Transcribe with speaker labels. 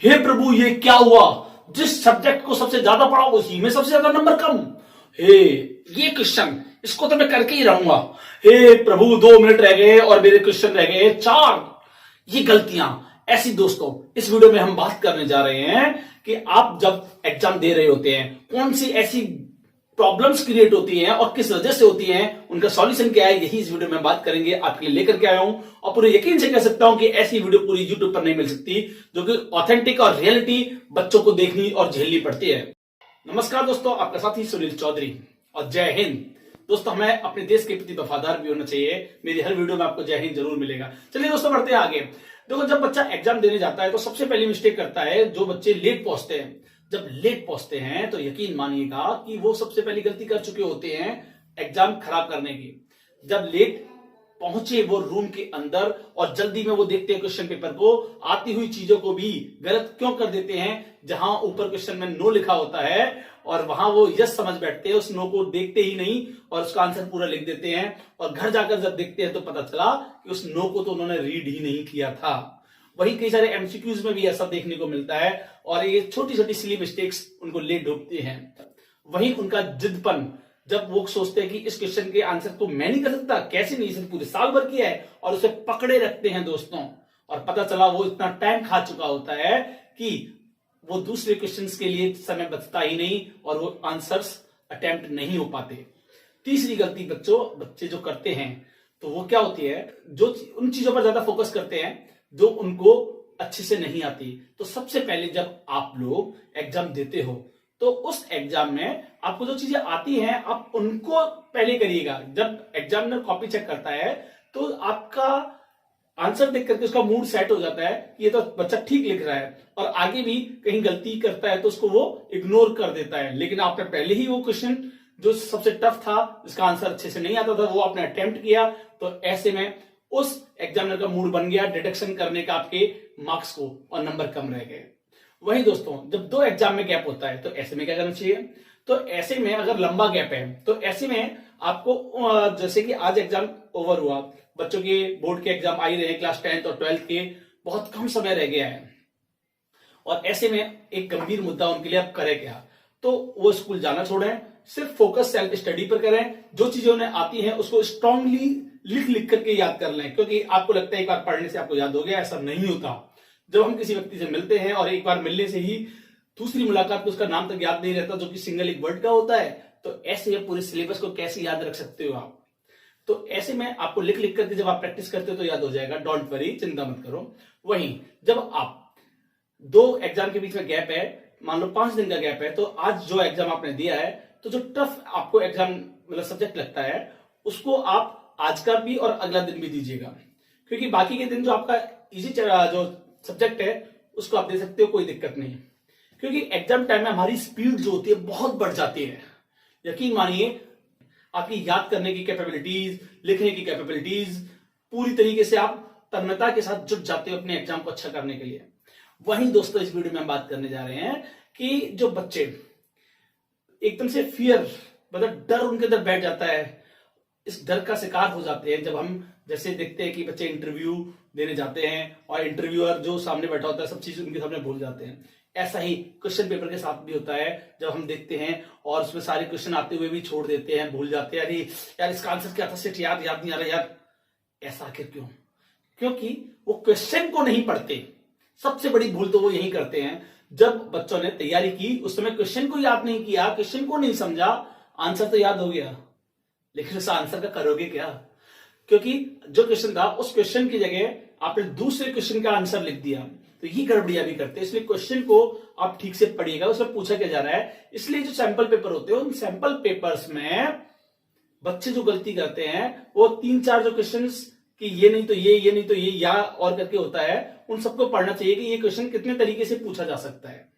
Speaker 1: हे प्रभु ये क्या हुआ, जिस सब्जेक्ट को सबसे ज्यादा पढ़ा उसी में सबसे ज्यादा नंबर कम। हे ये क्वेश्चन, इसको तो मैं करके ही रहूंगा। हे प्रभु 2 मिनट रह गए और मेरे क्वेश्चन रह गए 4। ये गलतियां ऐसी दोस्तों इस वीडियो में हम बात करने जा रहे हैं कि आप जब एग्जाम दे रहे होते हैं कौन सी ऐसी प्रॉब्लम्स क्रिएट होती हैं और किस वजह से होती हैं, उनका सॉल्यूशन क्या है, यही इस वीडियो में बात करेंगे, आपके लिए लेकर के आया हूं। और पूरे यकीन से कह सकता हूं कि ऐसी वीडियो पूरी यूट्यूब पर नहीं मिल सकती जो कि ऑथेंटिक और रियलिटी बच्चों को देखनी और झेलनी पड़ती है। नमस्कार दोस्तों, आपका साथी सुनील चौधरी और जय हिंद। दोस्तों हमें अपने देश के प्रति वफादार भी होना चाहिए। मेरी हर वीडियो में आपको जय हिंद जरूर मिलेगा। चलिए दोस्तों बढ़ते हैं आगे। देखो जब बच्चा एग्जाम देने जाता है तो सबसे पहली मिस्टेक करता है जो बच्चे लेट पहुंचते हैं। जब लेट पहुंचते हैं तो यकीन मानिएगा कि वो सबसे पहली गलती कर चुके होते हैं एग्जाम खराब करने की। जब लेट पहुंचे वो रूम के अंदर और जल्दी में वो देखते हैं क्वेश्चन पेपर को, आती हुई चीजों को भी गलत क्यों कर देते हैं। जहां ऊपर क्वेश्चन में नो लिखा होता है और वहां वो यस समझ बैठते हैं, उस नो को देखते ही नहीं और उसका आंसर पूरा लिख देते हैं। और घर जाकर जब देखते हैं तो पता चला कि उस नो को तो उन्होंने रीड ही नहीं किया था। वही कई सारे एमसीक्यूज में भी ऐसा देखने को मिलता है और ये छोटी छोटी सिली मिस्टेक्स उनको ले डूबती हैं। वही उनका जिदपन, जब वो सोचते हैं कि इस क्वेश्चन के आंसर तो मैं नहीं कर सकता, कैसे नहीं, इसने पूरे साल भर किया है, और उसे पकड़े रखते हैं दोस्तों। और पता चला वो इतना टाइम खा चुका होता है कि वो दूसरे क्वेश्चंस के लिए समय बचता ही नहीं और वो आंसर्स अटेम्प्ट नहीं हो पाते। तीसरी गलती बच्चे जो करते हैं तो वो क्या होती है, जो उन चीजों पर ज्यादा फोकस करते हैं जो उनको अच्छे से नहीं आती। तो सबसे पहले जब आप लोग एग्जाम देते हो तो उस एग्जाम में आपको जो चीजें आती हैं आप उनको पहले करिएगा। जब एग्जामिनर कॉपी चेक करता है तो आपका आंसर देख करके उसका मूड सेट हो जाता है कि ये तो बच्चा ठीक लिख रहा है, और आगे भी कहीं गलती करता है तो उसको वो इग्नोर कर देता है। लेकिन आपने पहले ही वो क्वेश्चन जो सबसे टफ था, जिसका आंसर अच्छे से नहीं आता था, वो आपने अटेम्प्ट किया, तो ऐसे में उस एग्जामिनर का मूड बन गया डिडक्शन करने का आपके मार्क्स को, और नंबर कम रह गए। वही दोस्तों जब 2 एग्जाम में गैप होता है तो ऐसे में क्या करना चाहिए, तो ऐसे में अगर लंबा गैप है तो ऐसे में आपको जैसे कि आज एग्जाम ओवर हुआ, बच्चों के बोर्ड के एग्जाम आ ही रहे हैं, क्लास 10th और 12th के, बहुत कम समय रह गया है, और ऐसे में एक गंभीर मुद्दा उनके लिए आप करें क्या, तो वो स्कूल जाना छोड़ें, सिर्फ फोकस सेल्फ स्टडी पर करें। जो चीजें उन्हें आती हैं उसको स्ट्रांगली लिख करके याद कर लें, क्योंकि आपको लगता है एक बार पढ़ने से आपको याद हो गया, ऐसा नहीं होता। जब हम किसी व्यक्ति से मिलते हैं और एक बार मिलने से ही दूसरी मुलाकात में उसका नाम तक याद नहीं रहता, जो कि सिंगल एक वर्ड का होता है, तो ऐसे में पूरे सिलेबस को कैसे याद रख सकते हो आप। तो ऐसे में आपको लिख करके जब आप प्रैक्टिस करते हो तो याद हो जाएगा, डोंट वरी, चिंता मत करो। वहीं जब आप 2 एग्जाम के बीच में गैप है, मान लो 5 दिन का गैप है, तो आज जो एग्जाम आपने दिया है, तो जो टफ आपको एग्जाम मतलब सब्जेक्ट लगता है उसको आप आज का भी और अगला दिन भी दीजिएगा, क्योंकि बाकी के दिन जो आपका इजी जो सब्जेक्ट है उसको आप दे सकते हो, कोई दिक्कत नहीं। क्योंकि एग्जाम टाइम में हमारी स्पीड जो होती है बहुत बढ़ जाती है। यकीन मानिए आपकी याद करने की कैपेबिलिटीज, लिखने की कैपेबिलिटीज, पूरी तरीके से आप तन्मयता के साथ जुट जाते हो अपने एग्जाम को अच्छा करने के लिए। वहीं दोस्तों इस वीडियो में हम बात करने जा रहे हैं कि जो बच्चे एकदम से फियर मतलब डर उनके अंदर बैठ जाता है, इस डर का शिकार हो जाते हैं जब हम जैसे देखते हैं कि बच्चे इंटरव्यू देने जाते हैं और इंटरव्यूअर जो सामने बैठा होता है सब चीज उनके सामने भूल जाते हैं। ऐसा ही क्वेश्चन पेपर के साथ भी होता है, जब हम देखते हैं और उसमें सारे क्वेश्चन आते हुए भी छोड़ देते हैं, भूल जाते हैं, अरे यार इसका आंसर क्या था, सेट याद नहीं आ रहा यार। ऐसा आखिर क्यों? क्योंकि वो क्वेश्चन को नहीं पढ़ते। सबसे बड़ी भूल तो वो यही करते हैं, जब बच्चों ने तैयारी की उस समय क्वेश्चन को याद नहीं किया, क्वेश्चन को नहीं समझा, आंसर तो याद हो गया लेकिन उस आंसर का करोगे क्या, क्योंकि जो क्वेश्चन था उस क्वेश्चन की जगह आपने दूसरे क्वेश्चन का आंसर लिख दिया। तो ये गड़बड़ियां भी करते हैं। इसलिए क्वेश्चन को आप ठीक से पढ़िएगा, उसमें पूछा क्या जा रहा है। इसलिए जो सैंपल पेपर होते हैं उन सैंपल पेपर्स में बच्चे जो गलती करते हैं वो 3-4 जो क्वेश्चन कि ये नहीं तो ये नहीं तो ये या और करके होता है, उन सबको पढ़ना चाहिए कि ये क्वेश्चन कितने तरीके से पूछा जा सकता है।